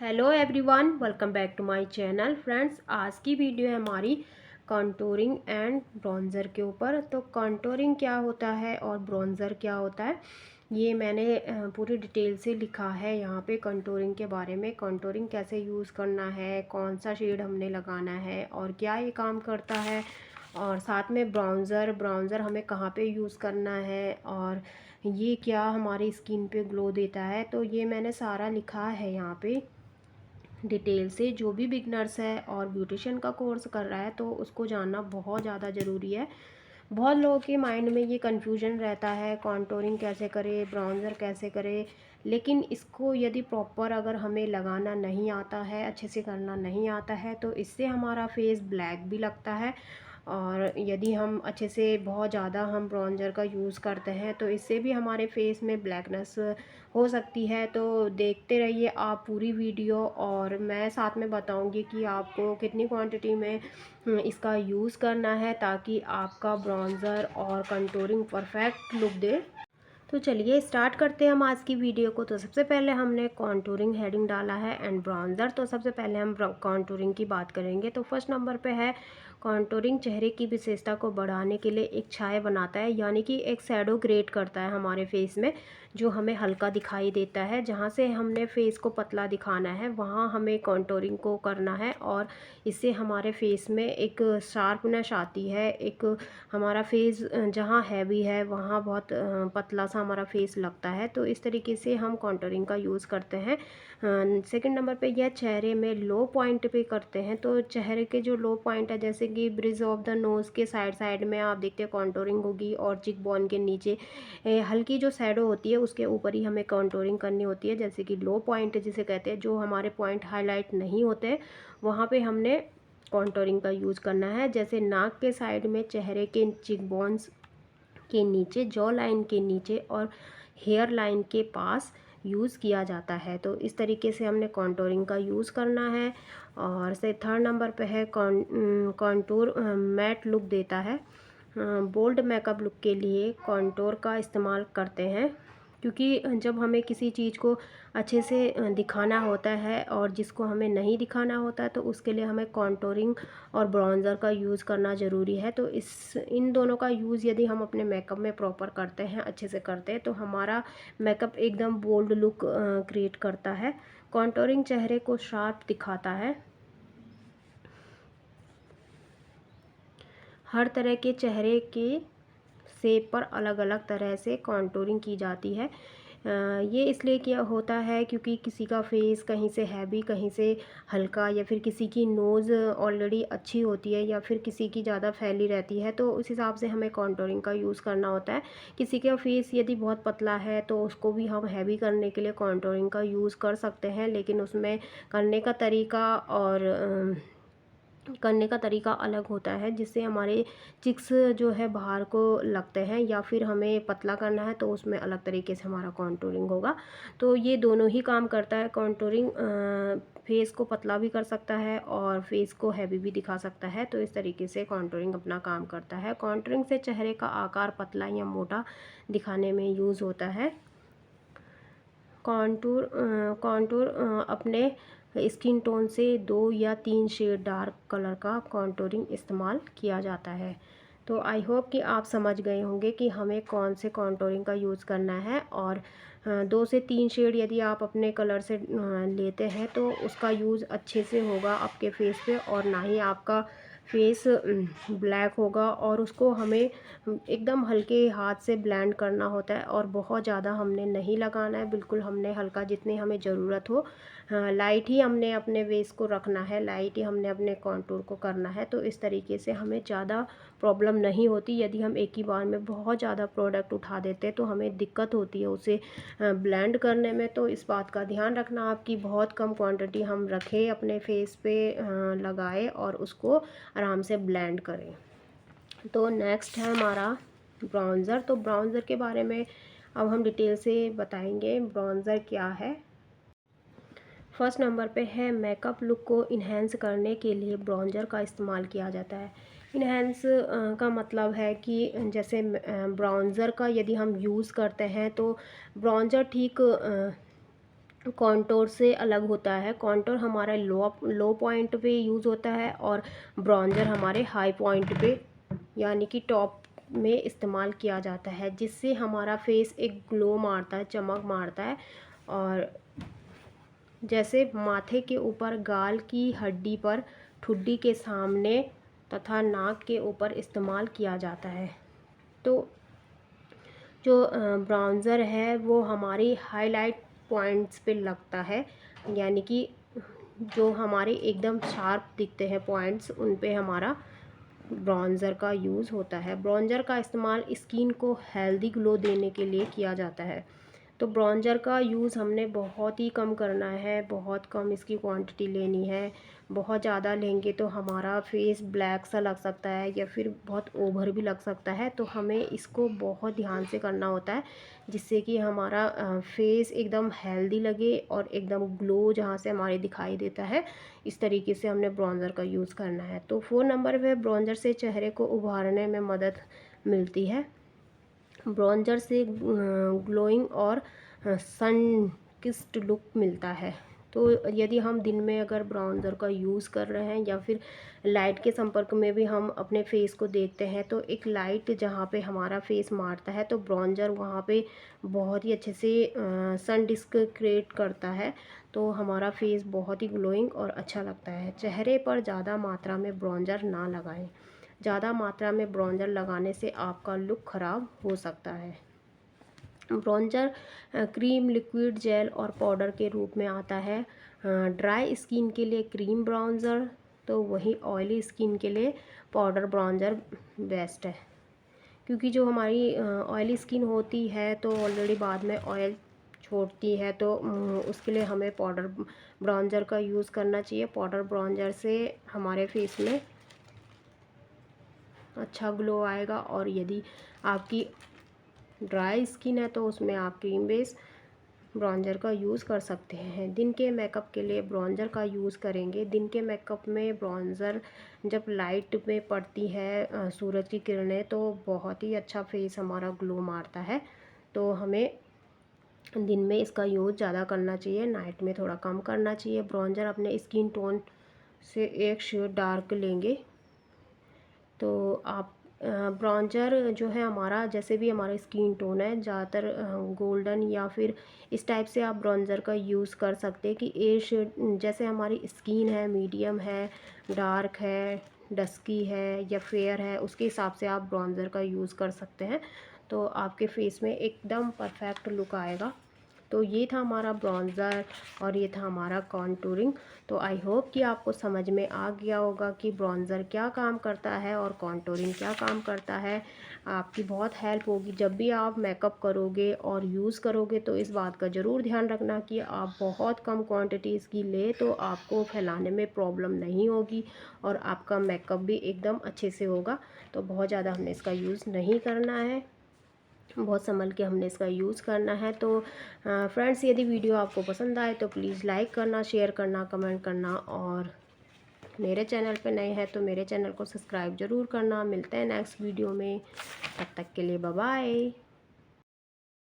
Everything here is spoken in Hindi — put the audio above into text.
Hello everyone, welcome back to my channel. Friends, आज की वीडियो है हमारी कॉन्टूरिंग एंड ब्रॉन्ज़र के ऊपर। तो कॉन्टूरिंग क्या होता है और ब्रॉन्ज़र क्या होता है, ये मैंने पूरी डिटेल से लिखा है यहाँ पे कॉन्टूरिंग के बारे में। कॉन्टूरिंग कैसे यूज़ करना है, कौन सा शेड हमने लगाना है और क्या ये काम करता है, और साथ में ब्राउज़र हमें कहाँ पे यूज़ करना है और ये क्या हमारी स्किन पे ग्लो देता है। तो ये मैंने सारा लिखा है यहाँ पे डिटेल से। जो भी बिगनर्स है और ब्यूटिशियन का कोर्स कर रहा है तो उसको जानना बहुत ज़्यादा ज़रूरी है। बहुत लोगों के माइंड में ये कन्फ्यूजन रहता है, कॉन्टूरिंग कैसे करें, ब्राउज़र कैसे करें। लेकिन इसको यदि प्रॉपर अगर हमें लगाना नहीं आता है, अच्छे से करना नहीं आता है, तो इससे हमारा फेस ब्लैक भी लगता है। और यदि हम अच्छे से बहुत ज़्यादा हम ब्राउज़र का यूज़ करते हैं तो इससे भी हमारे फेस में ब्लैकनेस हो सकती है। तो देखते रहिए आप पूरी वीडियो, और मैं साथ में बताऊंगी कि आपको कितनी क्वांटिटी में इसका यूज़ करना है ताकि आपका ब्राउज़र और कंटूरिंग परफेक्ट लुक दे। तो चलिए स्टार्ट करते हैं हम आज की वीडियो को। तो सबसे पहले हमने कॉन्टूरिंग हेडिंग डाला है एंड ब्राउज़र। तो सबसे पहले हम कॉन्टूरिंग की बात करेंगे। तो फर्स्ट नंबर पे है कॉन्टूरिंग चेहरे की विशेषता को बढ़ाने के लिए एक छाया बनाता है, यानी कि एक शैडो क्रिएट करता है हमारे फेस में, जो हमें हल्का दिखाई देता है। जहाँ से हमने फेस को पतला दिखाना है वहाँ हमें कॉन्टूरिंग को करना है, और इससे हमारे फेस में एक शार्पनेस आती है। एक हमारा फेस जहाँ हैवी है वहाँ बहुत पतला सा हमारा फेस लगता है। तो इस तरीके से हम कॉन्टूरिंग का यूज़ करते हैं। सेकंड नंबर पे यह चेहरे में लो पॉइंट पे करते हैं। तो चेहरे के जो लो पॉइंट है, जैसे कि ब्रिज ऑफ द नोज़ के साइड साइड में आप देखते हैं कॉन्टूरिंग होगी, और चिक बोन के नीचे हल्की जो शैडो होती है उसके ऊपर ही हमें कॉन्टूरिंग करनी होती है। जैसे कि लो पॉइंट जिसे कहते हैं, जो हमारे पॉइंट हाईलाइट नहीं होते, वहाँ पे हमने कॉन्टूरिंग का यूज़ करना है। जैसे नाक के साइड में, चेहरे के चिक बोन्स के नीचे, जॉ लाइन के नीचे और हेयर लाइन के पास यूज़ किया जाता है। तो इस तरीके से हमने कॉन्टूरिंग का यूज़ करना है। और से थर्ड नंबर पे है कॉन्टूर मैट लुक देता है। बोल्ड मेकअप लुक के लिए कॉन्टूर का इस्तेमाल करते हैं, क्योंकि जब हमें किसी चीज़ को अच्छे से दिखाना होता है और जिसको हमें नहीं दिखाना होता है, तो उसके लिए हमें कॉन्टूरिंग और ब्राउज़र का यूज़ करना ज़रूरी है। तो इन दोनों का यूज़ यदि हम अपने मेकअप में प्रॉपर करते हैं, अच्छे से करते हैं, तो हमारा मेकअप एकदम बोल्ड लुक क्रिएट करता है। कॉन्टूरिंग चेहरे को शार्प दिखाता है। हर तरह के चेहरे के शेप पर अलग अलग तरह से कॉन्टूरिंग की जाती है। ये इसलिए क्या होता है, क्योंकि किसी का फेस कहीं से हैवी, कहीं से हल्का, या फिर किसी की नोज़ ऑलरेडी अच्छी होती है या फिर किसी की ज़्यादा फैली रहती है, तो उस हिसाब से हमें कॉन्टूरिंग का यूज़ करना होता है। किसी का फेस यदि बहुत पतला है तो उसको भी हम हैवी करने के लिए कॉन्टूरिंग का यूज़ कर सकते हैं, लेकिन उसमें करने का तरीका और अलग होता है, जिससे हमारे चिक्स जो है बाहर को लगते हैं, या फिर हमें पतला करना है तो उसमें अलग तरीके से हमारा कॉन्टूरिंग होगा। तो ये दोनों ही काम करता है। कॉन्टूरिंग फेस को पतला भी कर सकता है और फेस को हैवी भी दिखा सकता है। तो इस तरीके से कॉन्टूरिंग अपना काम करता है। कॉन्टूरिंग से चेहरे का आकार पतला या मोटा दिखाने में यूज़ होता है। कॉन्टूर अपने स्किन टोन से 2 या 3 शेड डार्क कलर का कॉन्टूरिंग इस्तेमाल किया जाता है। तो आई होप कि आप समझ गए होंगे कि हमें कौन से कॉन्टूरिंग का यूज़ करना है। और 2 से 3 शेड यदि आप अपने कलर से लेते हैं तो उसका यूज़ अच्छे से होगा आपके फेस पे, और ना ही आपका फेस ब्लैक होगा। और उसको हमें एकदम हल्के हाथ से ब्लेंड करना होता है, और बहुत ज़्यादा हमने नहीं लगाना है, बिल्कुल हमने हल्का जितनी हमें ज़रूरत हो। लाइट ही हमने अपने फेस को रखना है, लाइट ही हमने अपने कॉन्टूर को करना है। तो इस तरीके से हमें ज़्यादा प्रॉब्लम नहीं होती। यदि हम एक ही बार में बहुत ज़्यादा प्रोडक्ट उठा देते हैं तो हमें दिक्कत होती है उसे ब्लेंड करने में। तो इस बात का ध्यान रखना आपकी बहुत कम क्वांटिटी हम रखें, अपने फेस पे लगाएं और उसको आराम से ब्लेंड करें। तो नेक्स्ट है हमारा ब्राउज़र। तो ब्राउज़र के बारे में अब हम डिटेल से बताएंगे ब्राउज़र क्या है। फर्स्ट नंबर पे है मेकअप लुक को इन्हेंस करने के लिए ब्राउज़र का इस्तेमाल किया जाता है। इन्हेंस का मतलब है कि जैसे ब्राउज़र का यदि हम यूज़ करते हैं तो ब्राउज़र ठीक कॉन्टोर से अलग होता है। कॉन्टोर हमारा लो लो पॉइंट पे यूज़ होता है और ब्राउज़र हमारे हाई पॉइंट पे यानी कि टॉप में इस्तेमाल किया जाता है, जिससे हमारा फेस एक ग्लो मारता है, चमक मारता है। और जैसे माथे के ऊपर, गाल की हड्डी पर, ठुड्डी के सामने तथा नाक के ऊपर इस्तेमाल किया जाता है। तो जो ब्राउज़र है वो हमारी हाईलाइट पॉइंट्स पे लगता है, यानी कि जो हमारे एकदम शार्प दिखते हैं पॉइंट्स, उन पे हमारा ब्राउज़र का यूज़ होता है। ब्राउज़र का इस्तेमाल स्किन को हेल्दी ग्लो देने के लिए किया जाता है। तो ब्राउज़र का यूज़ हमने बहुत ही कम करना है, बहुत कम इसकी क्वांटिटी लेनी है। बहुत ज़्यादा लेंगे तो हमारा फेस ब्लैक सा लग सकता है या फिर बहुत ओवर भी लग सकता है। तो हमें इसको बहुत ध्यान से करना होता है, जिससे कि हमारा फेस एकदम हेल्दी लगे और एकदम ग्लो जहाँ से हमारे दिखाई देता है, इस तरीके से हमने ब्राउज़र का यूज़ करना है। तो 4 नंबर पे ब्राउज़र से चेहरे को उभारने में मदद मिलती है। ब्राउज़र से ग्लोइंग और सन किस्ड लुक मिलता है। तो यदि हम दिन में अगर ब्राउज़र का यूज़ कर रहे हैं या फिर लाइट के संपर्क में भी हम अपने फेस को देखते हैं, तो एक लाइट जहाँ पे हमारा फेस मारता है तो ब्राउज़र वहाँ पे बहुत ही अच्छे से सन डिस्क क्रिएट करता है। तो हमारा फेस बहुत ही ग्लोइंग और अच्छा लगता है। चेहरे पर ज़्यादा मात्रा में ब्राउज़र ना लगाएं। ज़्यादा मात्रा में ब्राउज़र लगाने से आपका लुक ख़राब हो सकता है। ब्राउज़र क्रीम, लिक्विड, जेल और पाउडर के रूप में आता है। ड्राई स्किन के लिए क्रीम ब्राउज़र, तो वहीं ऑयली स्किन के लिए पाउडर ब्राउज़र बेस्ट है। क्योंकि जो हमारी ऑयली स्किन होती है तो ऑलरेडी बाद में ऑयल छोड़ती है, तो उसके लिए हमें पाउडर ब्राउज़र का यूज़ करना चाहिए। पाउडर ब्राउज़र से हमारे फेस में अच्छा ग्लो आएगा। और यदि आपकी ड्राई स्किन है तो उसमें आप क्रीम बेस ब्राउज़र का यूज़ कर सकते हैं। दिन के मेकअप के लिए ब्राउज़र का यूज़ करेंगे। दिन के मेकअप में ब्राउज़र जब लाइट में पड़ती है सूरज की किरणें, तो बहुत ही अच्छा फेस हमारा ग्लो मारता है। तो हमें दिन में इसका यूज़ ज़्यादा करना चाहिए, नाइट में थोड़ा कम करना चाहिए। ब्राउज़र अपने स्किन टोन से एक शेड डार्क लेंगे। तो आप ब्राउज़र जो है हमारा, जैसे भी हमारा स्किन टोन है, ज़्यादातर गोल्डन या फिर इस टाइप से आप ब्राउज़र का यूज़ कर सकते हैं कि ए शेड, जैसे हमारी स्किन है, मीडियम है, डार्क है, डस्की है या फेयर है, उसके हिसाब से आप ब्राउज़र का यूज़ कर सकते हैं। तो आपके फेस में एकदम परफेक्ट लुक आएगा। तो ये था हमारा ब्राउज़र और ये था हमारा कॉन्टूरिंग। तो आई होप कि आपको समझ में आ गया होगा कि ब्राउज़र क्या काम करता है और कॉन्टूरिंग क्या काम करता है। आपकी बहुत हेल्प होगी जब भी आप मेकअप करोगे और यूज़ करोगे। तो इस बात का ज़रूर ध्यान रखना कि आप बहुत कम क्वांटिटी इसकी लें, तो आपको फैलाने में प्रॉब्लम नहीं होगी और आपका मेकअप भी एकदम अच्छे से होगा। तो बहुत ज़्यादा हमने इसका यूज़ नहीं करना है, बहुत संभल के हमने इसका यूज़ करना है। तो फ्रेंड्स, यदि वीडियो आपको पसंद आए तो प्लीज़ लाइक करना, शेयर करना, कमेंट करना और मेरे चैनल पे नए हैं तो मेरे चैनल को सब्सक्राइब ज़रूर करना। मिलते हैं नेक्स्ट वीडियो में, तब तक के लिए बाय बाय।